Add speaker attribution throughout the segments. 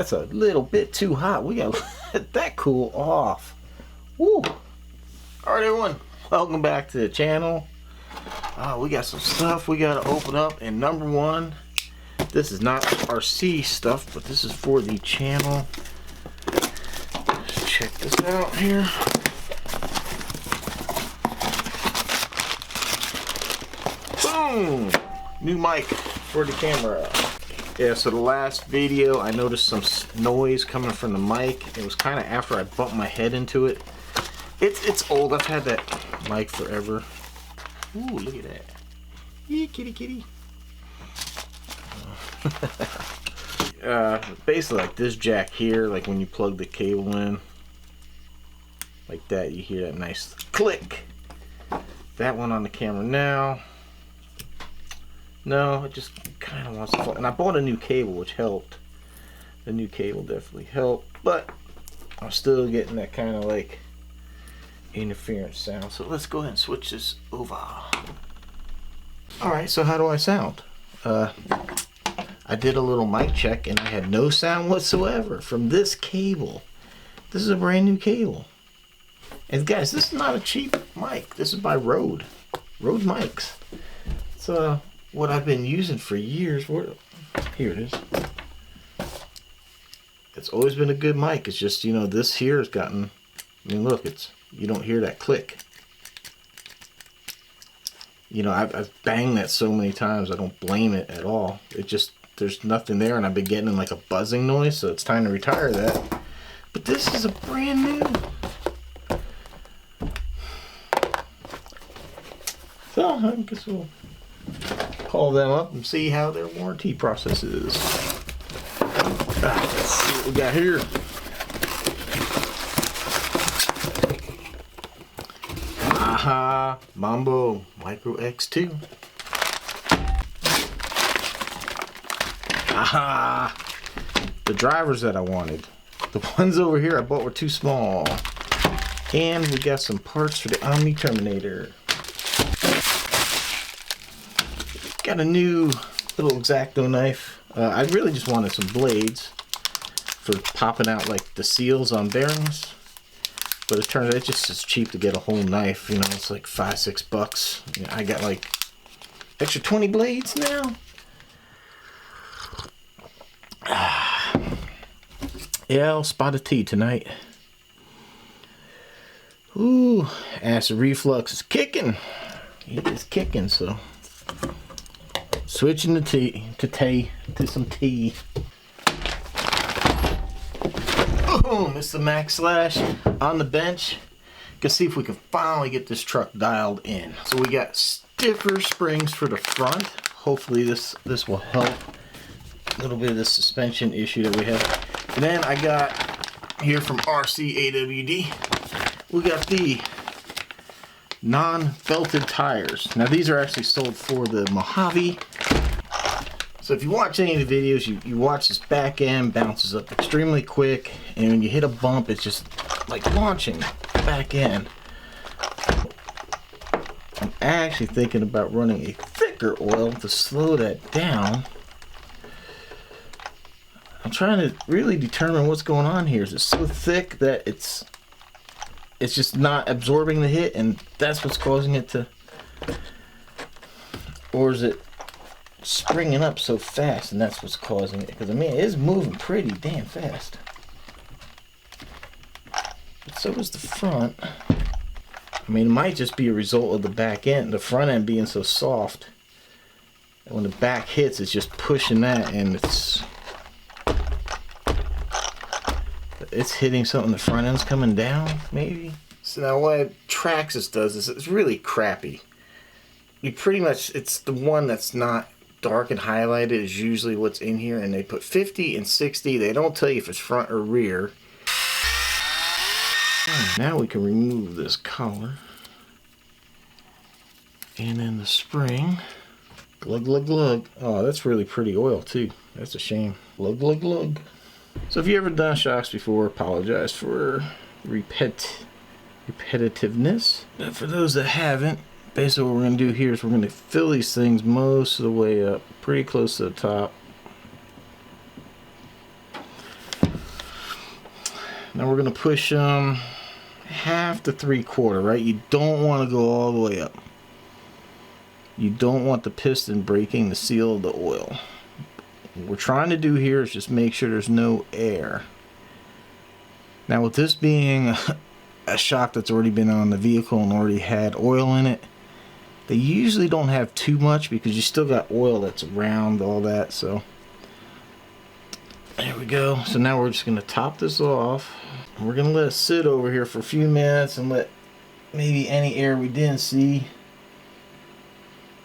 Speaker 1: that's a little bit too hot. We gotta let that cool off. Woo! Alright everyone, welcome back to the channel. We got some stuff we gotta open up, and number one, this is not RC stuff, but this is for the channel. Let's check this out here. Boom! New mic for the camera. Yeah, so the last video I noticed some noise coming from the mic. It was kind of after I bumped my head into it. It's old. I've had that mic forever. Ooh, look at that. Yeah, kitty kitty. Basically like this jack here, like when you plug the cable in like that, you hear that nice click. That one on the camera now. No, it just kind of wants to fall. And I bought a new cable, which helped. The new cable definitely helped, but I'm still getting that kind of like interference sound. So let's go ahead and switch this over. Alright, so how do I sound? I did a little mic check and I had no sound whatsoever from this cable. This is a brand new cable. And guys, this is not a cheap mic. This is by RCAWD. RCAWD mics. It's what I've been using for years. Here it is. It's always been a good mic. It's just, you know, this here has gotten, I mean, look, you don't hear that click. You know, I've banged that so many times, I don't blame it at all. It just, there's nothing there, and I've been getting like a buzzing noise, so it's time to retire that. But this is a brand new. So I guess we'll call them up and see how their warranty process is. Let's see what we got here. Aha, Mambo Micro X2. Aha, the drivers that I wanted. The ones over here I bought were too small. And we got some parts for the Omni Terminator. Got a new little X-Acto knife. I really just wanted some blades for popping out like the seals on bearings. But it turns out it's just as cheap to get a whole knife. You know, it's like $5-6. You know, I got like extra 20 blades now. Yeah, I'll spot a T tonight. Ooh, acid reflux is kicking. It is kicking, so switching to some tea. Boom, it's the Maxx Slash on the bench. Let's see if we can finally get this truck dialed in. So we got stiffer springs for the front. Hopefully this will help a little bit of the suspension issue that we have. And then I got here from RCAWD, we got the non-belted tires. Now these are actually sold for the Mojave. So if you watch any of the videos, you watch this back end bounces up extremely quick, and when you hit a bump, it's just like launching back end. I'm actually thinking about running a thicker oil to slow that down. I'm trying to really determine what's going on here. Is it so thick that it's just not absorbing the hit, and that's what's causing it to, or is it springing up so fast and that's what's causing it? Because I mean, it is moving pretty damn fast, but so is the front. I mean, it might just be a result of the back end, the front end being so soft, and when the back hits, it's just pushing that, and it's hitting something. The front end's coming down, maybe. So now what Traxxas does is, it's really crappy. You pretty much, it's the one that's not dark and highlighted is usually what's in here, and they put 50 and 60. They don't tell you if it's front or rear. Now we can remove this collar, and then the spring. Glug glug glug. Oh, that's really pretty oil too. That's a shame. Glug glug glug. So if you ever done shocks before, apologize for repetitiveness. But for those that haven't, basically what we're going to do here is we're going to fill these things most of the way up, pretty close to the top. Now we're going to push them 1/2 to 3/4, right? You don't want to go all the way up. You don't want the piston breaking the seal of the oil. What we're trying to do here is just make sure there's no air. Now with this being a shock that's already been on the vehicle and already had oil in it, they usually don't have too much because you still got oil that's around all that. So there we go. So now we're just going to top this off. We're going to let it sit over here for a few minutes and let maybe any air we didn't see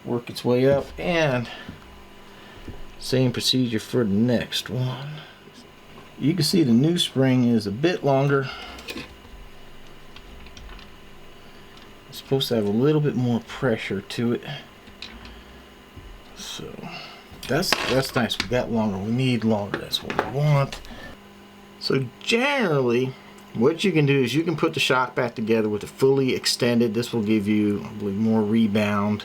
Speaker 1: work its way up, and same procedure for the next one. You can see the new spring is a bit longer. It's supposed to have a little bit more pressure to it. So that's nice. We got longer. We need longer. That's what we want. So generally, what you can do is you can put the shock back together with it fully extended. This will give you, I believe, more rebound.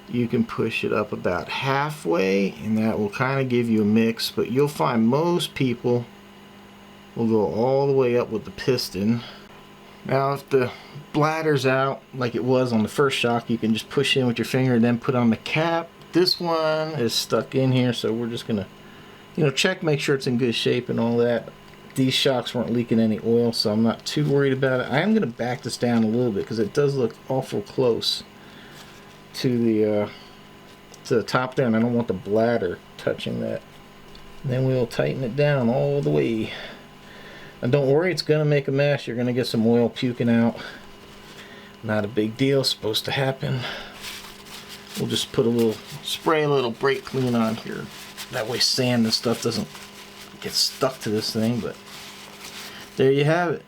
Speaker 1: You can push it up about halfway, and that will kind of give you a mix, but you'll find most people will go all the way up with the piston. Now if the bladder's out like it was on the first shock, you can just push in with your finger and then put on the cap. This one is stuck in here, so we're just gonna, you know, check, make sure it's in good shape and all that. These shocks weren't leaking any oil, so I'm not too worried about it. I am gonna back this down a little bit because it does look awful close to the top there, and I don't want the bladder touching that. And then we'll tighten it down all the way. And don't worry, it's gonna make a mess. You're gonna get some oil puking out. Not a big deal, supposed to happen. We'll just put a little, spray a little brake clean on here. That way sand and stuff doesn't get stuck to this thing, but there you have it.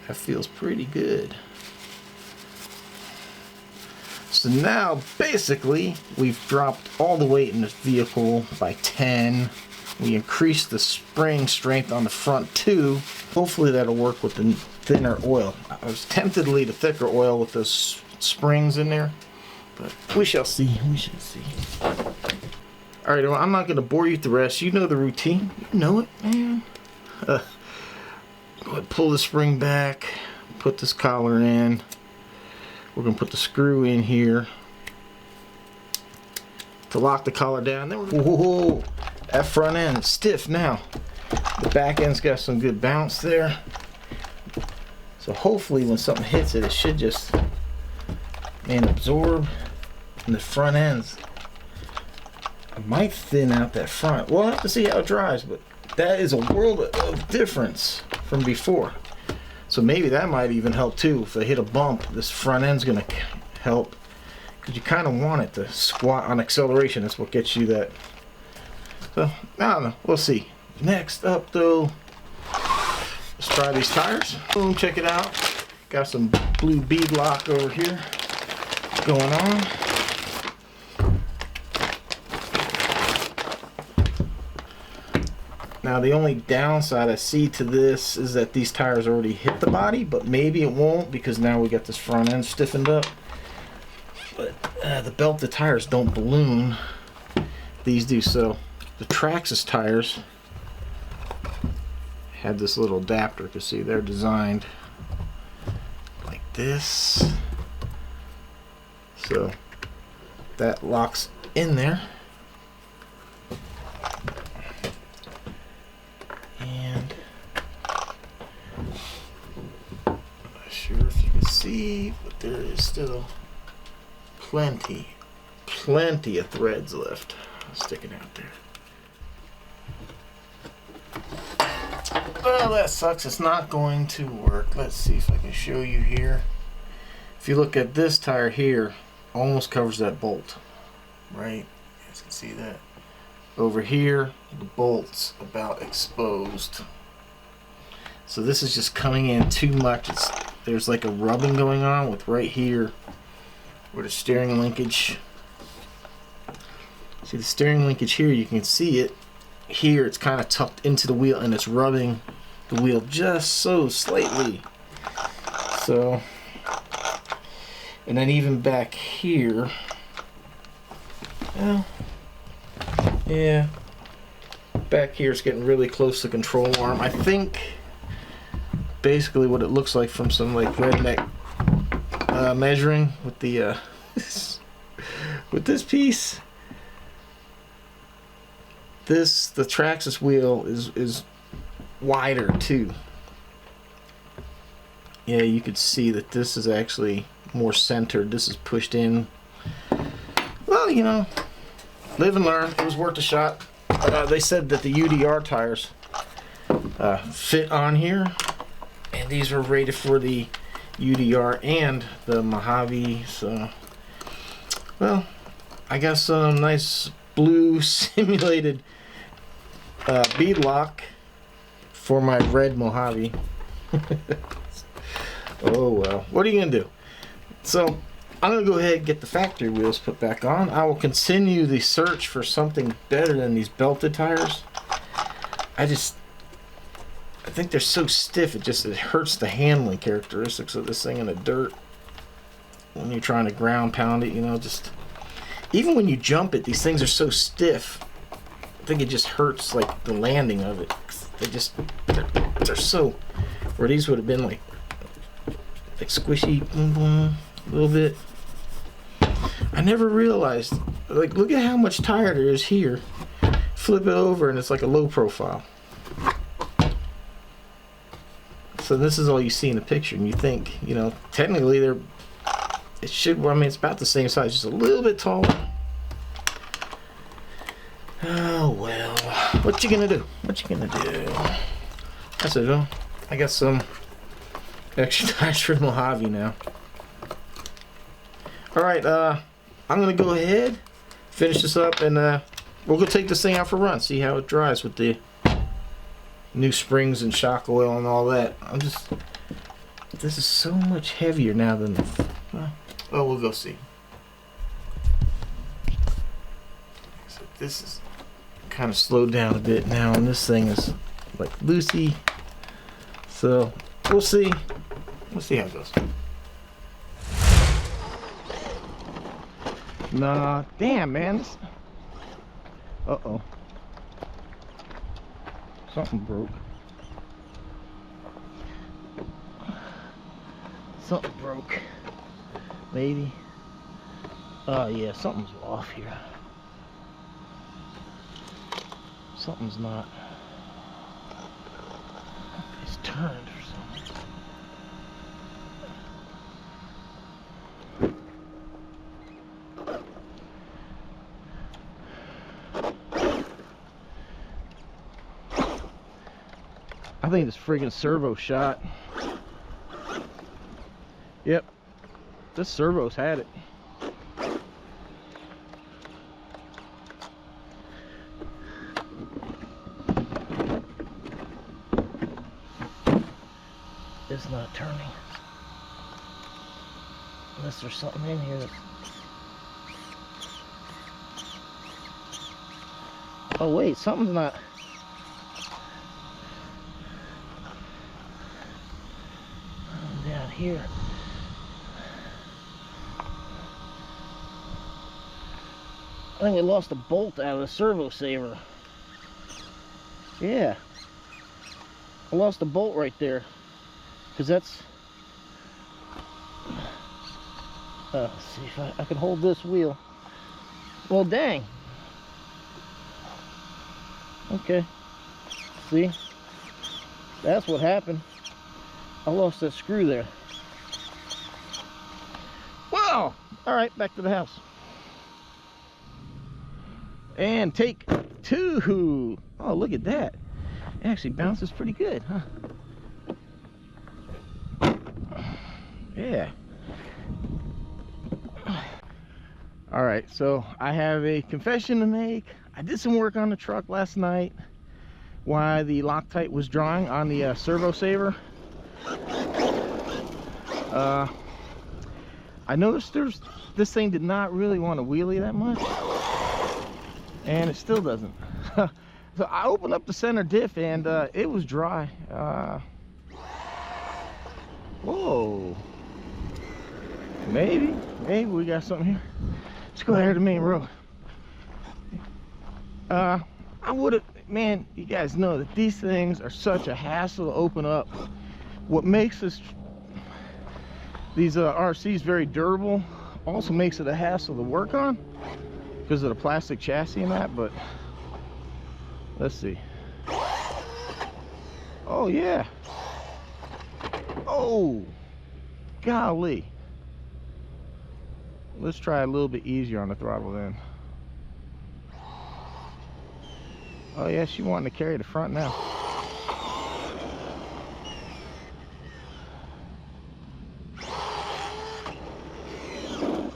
Speaker 1: That feels pretty good. So now basically we've dropped all the weight in this vehicle by 10. We increased the spring strength on the front too. Hopefully that'll work with the thinner oil. I was tempted to leave a thicker oil with those springs in there, but we shall see. We shall see. Alright, well, I'm not going to bore you with the rest. You know the routine. You know it, man. Go ahead, pull the spring back. Put this collar in. We're going to put the screw in here to lock the collar down. Then we're gonna, whoa, that front end is stiff now. The back end's got some good bounce there. So hopefully when something hits it, it should just absorb. And the front ends, I might thin out that front. We'll have to see how it dries, but that is a world of difference from before. So maybe that might even help too. If they hit a bump, this front end's gonna help, because you kind of want it to squat on acceleration. That's what gets you that. So I don't know, we'll see. Next up though, let's try these tires. Boom, check it out. Got some blue bead lock over here going on. Now the only downside I see to this is that these tires already hit the body, but maybe it won't because now we got this front end stiffened up. But the belted tires don't balloon. These do. So the Traxxas tires had this little adapter. You can see they're designed like this. So that locks in there. See, but there is still plenty of threads left sticking out there. Well, that sucks. It's not going to work. Let's see if I can show you here. If you look at this tire here, almost covers that bolt, right? You guys can see that. Over here, the bolt's about exposed. So this is just coming in too much. There's like a rubbing going on with right here where the steering linkage. See the steering linkage here, you can see it. Here it's kind of tucked into the wheel and it's rubbing the wheel just so slightly. So, and then even back here, well, yeah, back here it's getting really close to the control arm. I think basically what it looks like from some like redneck measuring with the with this piece. The traxxas wheel is wider too. Yeah, you could see that this is actually more centered. This is pushed in. Well, you know, live and learn. It was worth a shot. They said that the UDR tires fit on here, and these were rated for the UDR and the Mojave. So, well, I got some nice blue simulated bead lock for my red Mojave. Oh well, what are you gonna do? So I'm gonna go ahead and get the factory wheels put back on. I will continue the search for something better than these belted tires. I think they're so stiff, it hurts the handling characteristics of this thing in the dirt when you're trying to ground pound it, you know. Just even when you jump it, these things are so stiff. I think it just hurts like the landing of it. They're so, where these would have been like squishy, boom boom, a little bit. I never realized, like, look at how much tire there is here. Flip it over and it's like a low profile. So this is all you see in the picture, and you think, you know, technically it should, I mean, it's about the same size, just a little bit taller. Oh well, what you gonna do? What you gonna do? That's it, though. I got some extra tires for the Mojave now. Alright, I'm gonna go ahead, finish this up, and we'll go take this thing out for a run, see how it dries with the new springs and shock oil and all that. This is so much heavier now than oh, we'll go see. So this is kind of slowed down a bit now, and this thing is like loosey. So we'll see. We'll see how it goes. Nah, damn, man. Uh-oh. Something broke. Something broke. Maybe. Oh, yeah, something's off here. Something's not. It's turned or something. I think this friggin' servo shot. Yep, this servo's had it. It's not turning. Unless there's something in here that's... Oh wait, something's not... Down here. I think I lost a bolt out of the servo saver. Yeah. I lost a bolt right there. Because that's... let's see if I can hold this wheel. Well, dang. Okay. See? That's what happened. I lost that screw there. Wow! Alright, back to the house. And take two. Oh, look at that. It actually bounces pretty good, huh? Yeah. Alright, so I have a confession to make. I did some work on the truck last night while the Loctite was drawing on the servo saver. I noticed this thing did not really want to wheelie that much, and it still doesn't. So I opened up the center diff and it was dry. Whoa, maybe we got something here. Let's go ahead to the main road. I would have, man, you guys know that these things are such a hassle to open up What makes these RCs very durable also makes it a hassle to work on because of the plastic chassis and that. But let's see. Oh yeah. Oh golly. Let's try a little bit easier on the throttle then. Oh yeah, she wanting to carry the front now.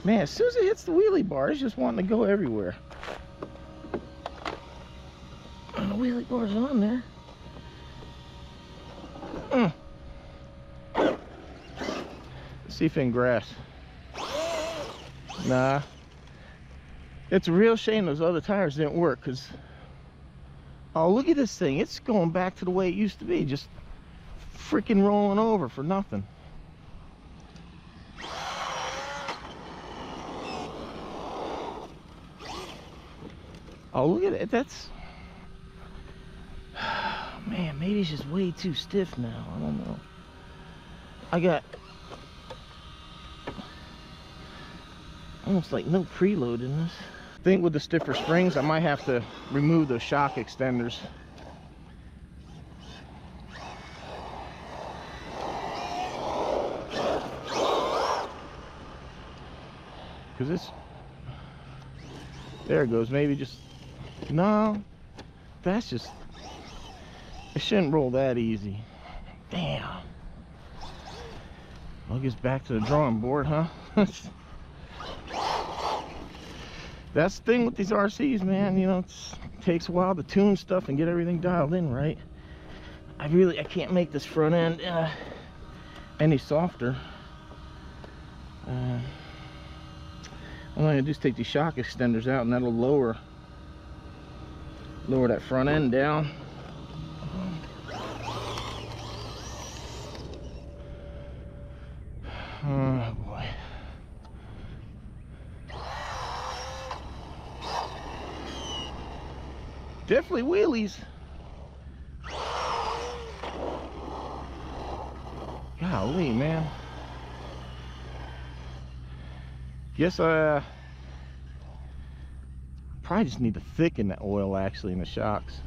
Speaker 1: Man, as soon as it hits the wheelie bar, it's just wanting to go everywhere. And the wheelie bar's on there. Let's see if it can grass. Nah. It's a real shame those other tires didn't work, because oh, look at this thing. It's going back to the way it used to be, just freaking rolling over for nothing. Oh, look at it. That's, man, maybe it's just way too stiff now. I don't know. I got almost like no preload in this. I think with the stiffer springs, I might have to remove those shock extenders. Because it's, there it goes. Maybe just, no, that's just, it shouldn't roll that easy. Damn. I guess back to the drawing board, huh? That's the thing with these RCs, man. You know, it takes a while to tune stuff and get everything dialed in right. I can't make this front end any softer. All I'm gonna do is take these shock extenders out, and that'll lower that front end down. Oh boy. Definitely wheelies. Golly, man. Guess I probably just need to thicken the oil actually in the shocks.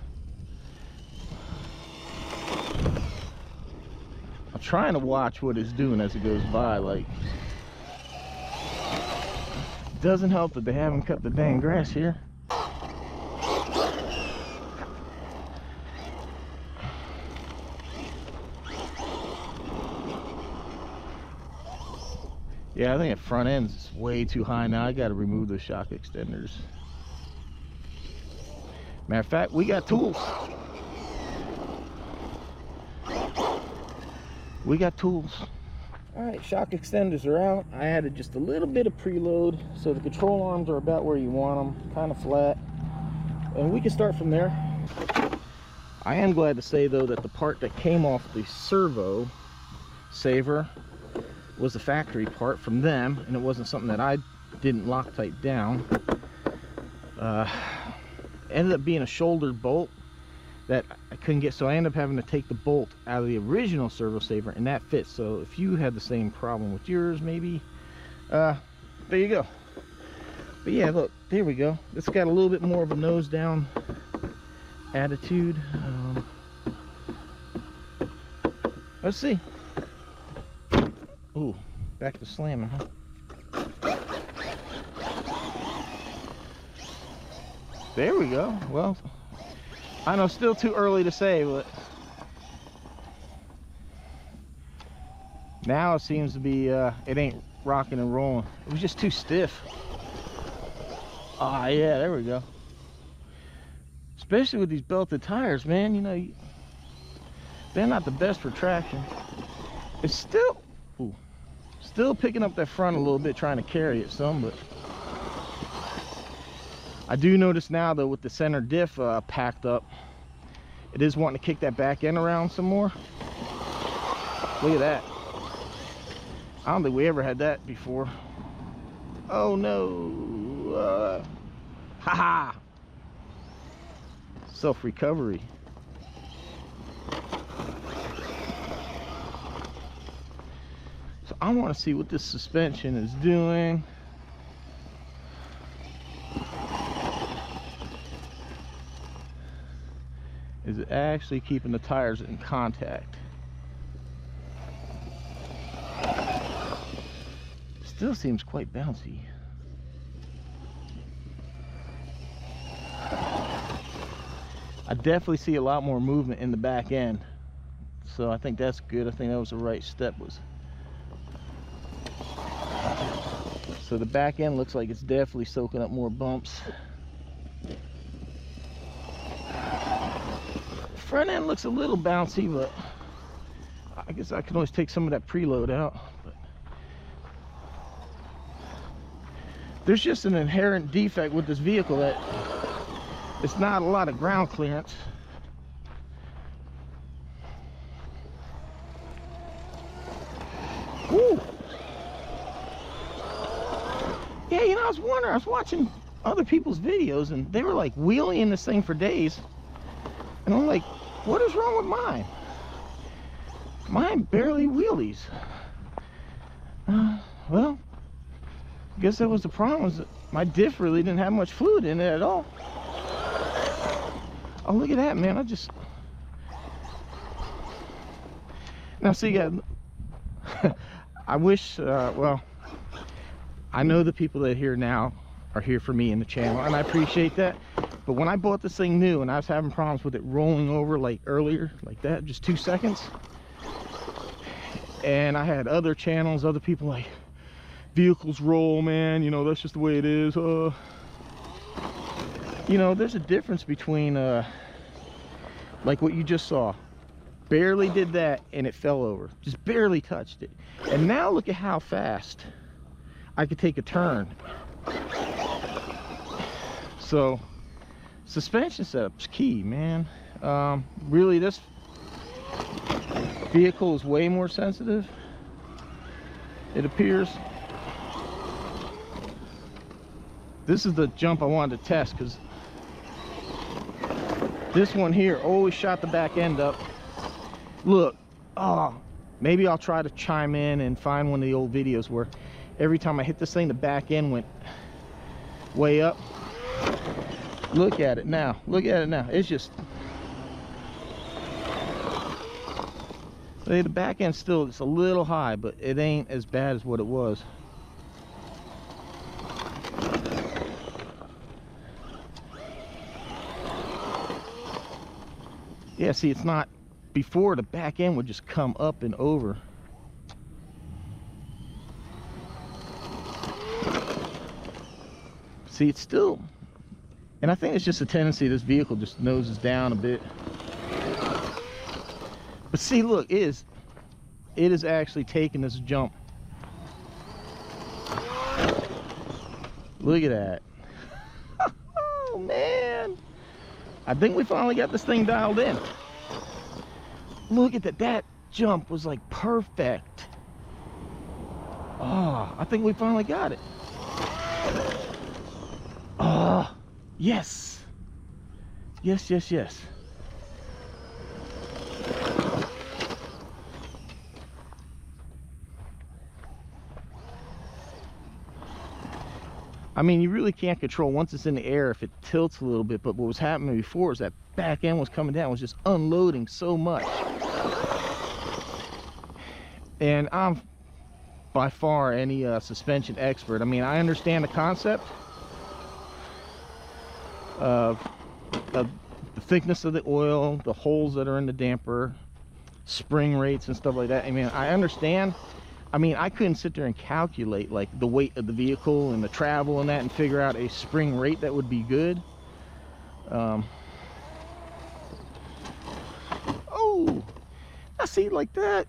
Speaker 1: I'm trying to watch what it's doing as it goes by. Like, it doesn't help that they haven't cut the dang grass here. Yeah, I think the front end's way too high now. I got to remove those shock extenders. Matter of fact, we got tools. We got tools. All right, shock extenders are out. I added just a little bit of preload, so the control arms are about where you want them, kind of flat. And we can start from there. I am glad to say, though, that the part that came off the servo saver was the factory part from them, and it wasn't something that I didn't Loctite down. Ended up being a shouldered bolt that I couldn't get, so I ended up having to take the bolt out of the original servo saver, and that fits. So if you had the same problem with yours, maybe there you go. But yeah, look, there we go. It's got a little bit more of a nose down attitude. Let's see. Ooh, back to slamming, huh? There we go. Well, I know, still too early to say, but now it seems to be, it ain't rocking and rolling. It was just too stiff. Ah, yeah, there we go. Especially with these belted tires, man, you know, they're not the best for traction. It's still, ooh, still picking up that front a little bit, trying to carry it some, but I do notice now, though, with the center diff packed up, it is wanting to kick that back end around some more. Look at that. I don't think we ever had that before. Oh no. Haha. Self-recovery. So I want to see what this suspension is doing. Is it actually keeping the tires in contact? Still seems quite bouncy. I definitely see a lot more movement in the back end, so I think that's good. I think that was the right step. So the back end looks like it's definitely soaking up more bumps. Front end looks a little bouncy, but I guess I can always take some of that preload out. But there's just an inherent defect with this vehicle that it's not a lot of ground clearance. Woo! Yeah, you know, I was wondering, I was watching other people's videos and they were like wheeling this thing for days. And I'm like, what is wrong with mine? Mine barely wheelies. Well, I guess that was the problem, was that my diff really didn't have much fluid in it at all. Oh, look at that, man. Now see, yeah, I wish, well, I know the people that are here now are here for me in the channel, and I appreciate that. But when I bought this thing new and I was having problems with it rolling over like earlier, like that, just 2 seconds, and I had other channels, other people like, vehicles roll, man, you know, that's just the way it is. You know, there's a difference between like what you just saw, barely did that and it fell over, just barely touched it. And now look at how fast I could take a turn. So suspension setup's key, man. Really, this vehicle is way more sensitive, it appears. This is the jump I wanted to test, because this one here always shot the back end up. Look, oh, maybe I'll try to chime in and find one of the old videos where every time I hit this thing, the back end went way up. Look at it now. Look at it now. It's just, the back end still, it's a little high, but it ain't as bad as what it was. Yeah, see, it's not, before the back end would just come up and over. See, it's still, and I think it's just a tendency, this vehicle just noses down a bit. But see, look, it is actually taking this jump. Look at that. Oh, man. I think we finally got this thing dialed in. Look at that. That jump was like perfect. Oh, I think we finally got it. Oh, yes. Yes, yes, yes. I mean, you really can't control once it's in the air if it tilts a little bit, but what was happening before is that back end was coming down, was just unloading so much. And I'm by far any suspension expert. I mean, I understand the concept of the thickness of the oil, the holes that are in the damper, spring rates and stuff like that. I mean, I understand. I mean, I couldn't sit there and calculate like the weight of the vehicle and the travel and that and figure out a spring rate that would be good. Oh, I see, like that.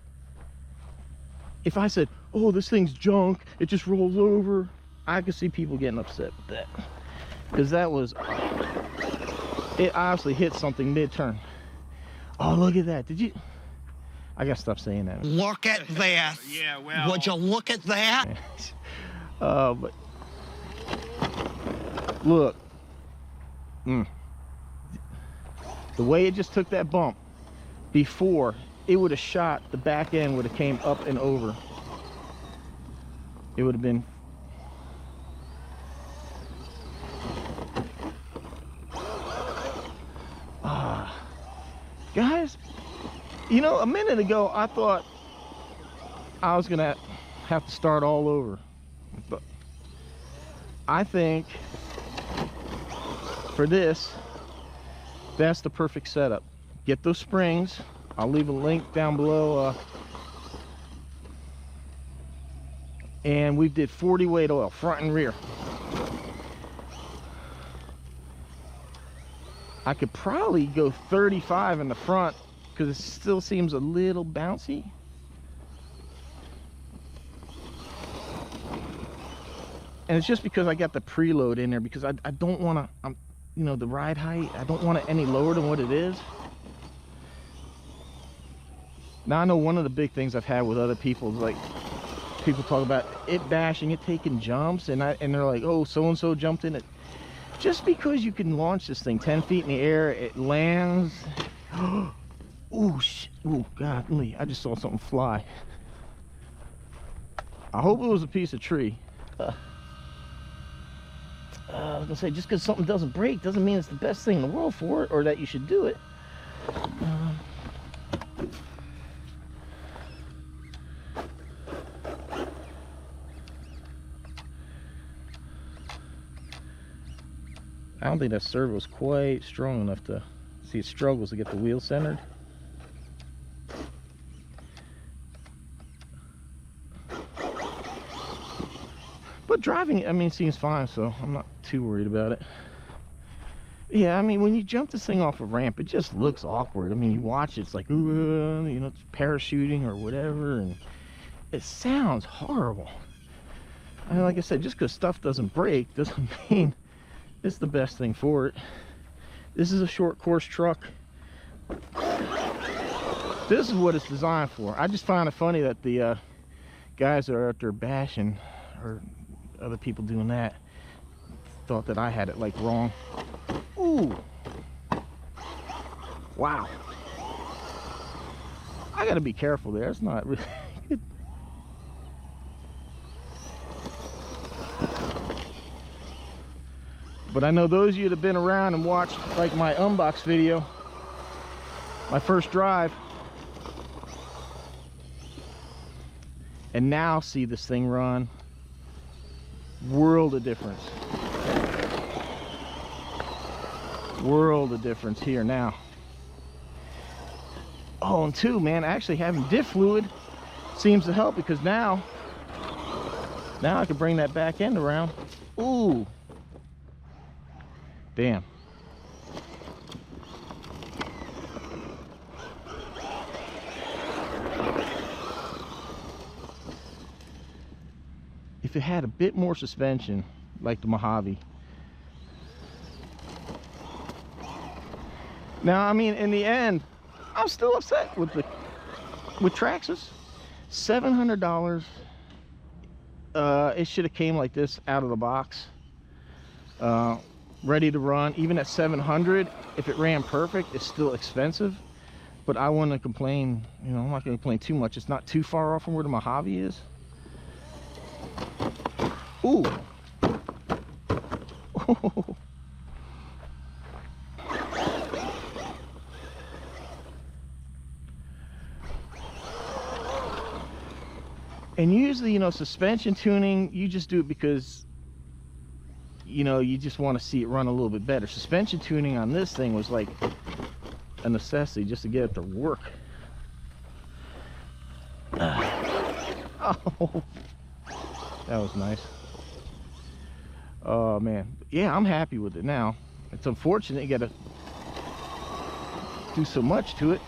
Speaker 1: If I said, oh, this thing's junk, it just rolls over, I could see people getting upset with that. Because that was, it obviously hit something mid-turn. Oh, look at that. Did you? I gotta stop saying that.
Speaker 2: Look at that.
Speaker 3: Yeah, well.
Speaker 2: Would you look at that?
Speaker 1: But look. The way it just took that bump, before, it would have shot, the back end would have came up and over. it would have been guys, you know, a minute ago I thought I was gonna have to start all over, but I think for this, that's the perfect setup. Get those springs. I'll leave a link down below, and we did 40 weight oil, front and rear. I could probably go 35 in the front because it still seems a little bouncy. And it's just because I got the preload in there, because I don't want to, you know, the ride height, I don't want it any lower than what it is. Now I know one of the big things I've had with other people is like, people talk about it bashing, it taking jumps, and they're like, oh, so-and-so jumped in it. Just because you can launch this thing 10 feet in the air, it lands. Ooh, ooh, godly, I just saw something fly. I hope it was a piece of tree. I was gonna say, just because something doesn't break doesn't mean it's the best thing in the world for it, or that you should do it. I don't think that servo is quite strong enough to see. It struggles to get the wheel centered. But driving, I mean, seems fine, so I'm not too worried about it. Yeah, I mean, when you jump this thing off a ramp, it just looks awkward. I mean, you watch it, it's like, ooh, you know, it's parachuting or whatever, and it sounds horrible. And like I said, just because stuff doesn't break doesn't mean it's the best thing for it. This is a short course truck. This is what it's designed for. I just find it funny that the guys that are out there bashing, or other people doing that, thought that I had it like wrong. Ooh, wow, I gotta be careful there. It's not really good. But I know those of you that have been around and watched like my unbox video, my first drive, and now see this thing run, world of difference. World of difference here now. Oh, and two, man, actually having diff fluid seems to help, because now I can bring that back end around. Ooh, damn. If it had a bit more suspension like the Mojave. Now, I mean, in the end, I'm still upset with traxxas. $700. It should have came like this out of the box, ready to run. Even at $700, if it ran perfect, it's still expensive. But I wouldn't complain. You know, I'm not going to complain too much. It's not too far off from where the Mojave is. Ooh. And usually, you know, suspension tuning, you just do it because, you know, you just want to see it run a little bit better. Suspension tuning on this thing was like a necessity just to get it to work. Oh, that was nice. Oh man, yeah, I'm happy with it now. It's unfortunate you gotta do so much to it.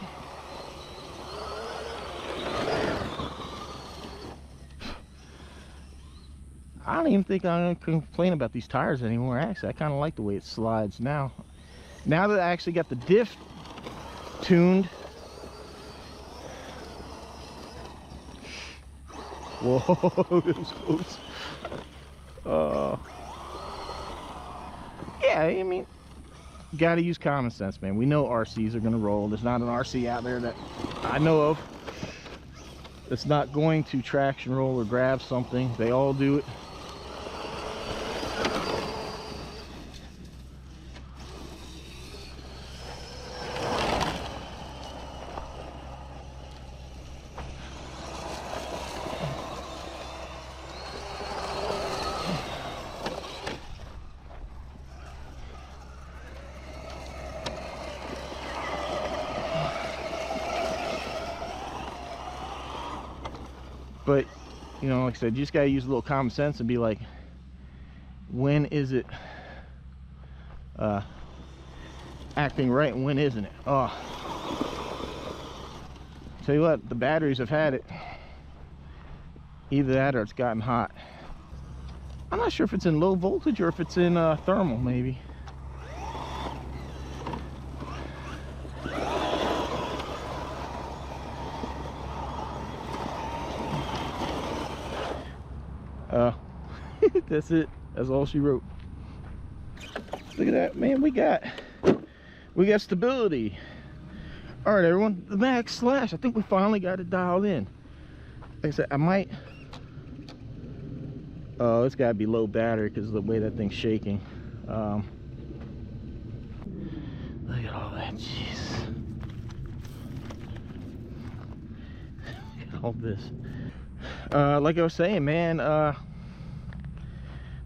Speaker 1: I don't even think I'm gonna complain about these tires anymore. Actually, I kind of like the way it slides now. Now that I actually got the diff tuned. Whoa, it was close. Yeah, I mean, you gotta use common sense, man. We know RCs are gonna roll. There's not an RC out there that I know of that's not going to traction roll or grab something. They all do it. But, you know, like I said, you just gotta use a little common sense and be like, when is it acting right and when isn't it? Oh, tell you what, the batteries have had it. Either that or it's gotten hot. I'm not sure if it's in low voltage or if it's in thermal, maybe. That's it. That's all she wrote. Look at that, man. We got stability. All right, everyone. The Maxx Slash. I think we finally got it dialed in. Like I said, I might. Oh, it's got to be low battery because of the way that thing's shaking. Look at all that. Jeez. Look at all this. Like I was saying, man.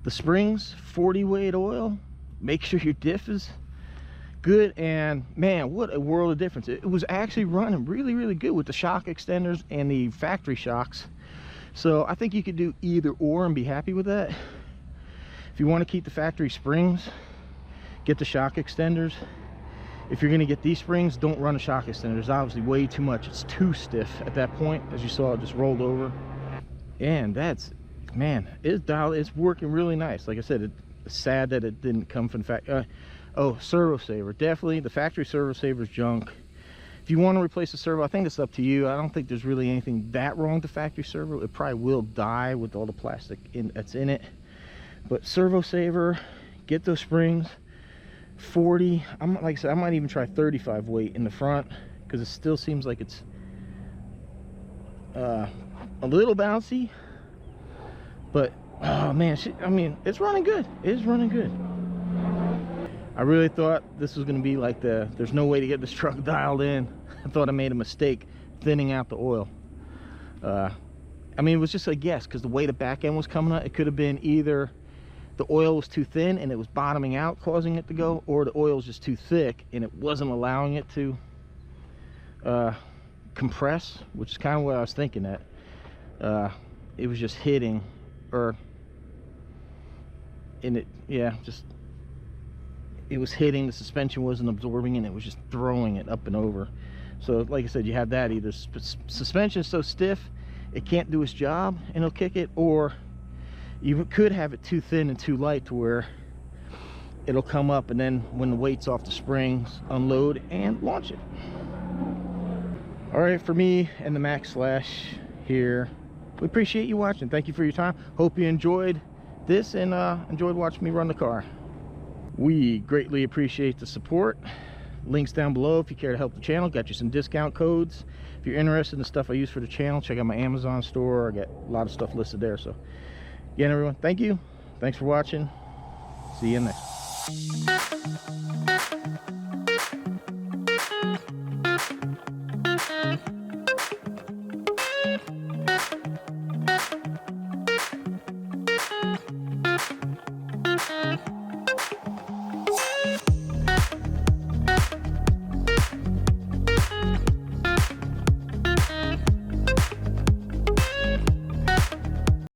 Speaker 1: The springs, 40 weight oil. Make sure your diff is good, and man, what a world of difference. It was actually running really, really good with the shock extenders and the factory shocks. So I think you could do either or and be happy with that. If you want to keep the factory springs, get the shock extenders. If you're going to get these springs, don't run a shock extender. It's obviously way too much. It's too stiff at that point. As you saw, it just rolled over. And that's, man, it's working really nice. Like I said, it's sad that it didn't come from the factory. Oh, servo saver, definitely the factory servo saver is junk. If you want to replace the servo, I think it's up to you. I don't think there's really anything that wrong with the factory servo. It probably will die with all the plastic that's in it, but servo saver, get those springs. 40, like I said, I might even try 35 weight in the front because it still seems like it's a little bouncy. But oh man, I mean, it's running good. It's running good. I really thought this was going to be like there's no way to get this truck dialed in. I thought I made a mistake thinning out the oil. I mean, it was just a guess because the way the back end was coming out, it could have been either the oil was too thin and it was bottoming out, causing it to go, or the oil was just too thick and it wasn't allowing it to compress, which is kind of what I was thinking that it was just hitting, or in it, yeah, just it was hitting, the suspension wasn't absorbing, and it was just throwing it up and over. So like I said, you have that, either suspension is so stiff it can't do its job and it'll kick it, or you could have it too thin and too light to where it'll come up, and then when the weight's off the springs, unload and launch it. All right, for me and the Maxx Slash here, we appreciate you watching. Thank you for your time. Hope you enjoyed this and enjoyed watching me run the car. We greatly appreciate the support. Links down below if you care to help the channel. Got you some discount codes. If you're interested in the stuff I use for the channel, check out my Amazon store. I got a lot of stuff listed there. So again, everyone, thank you. Thanks for watching. See you next.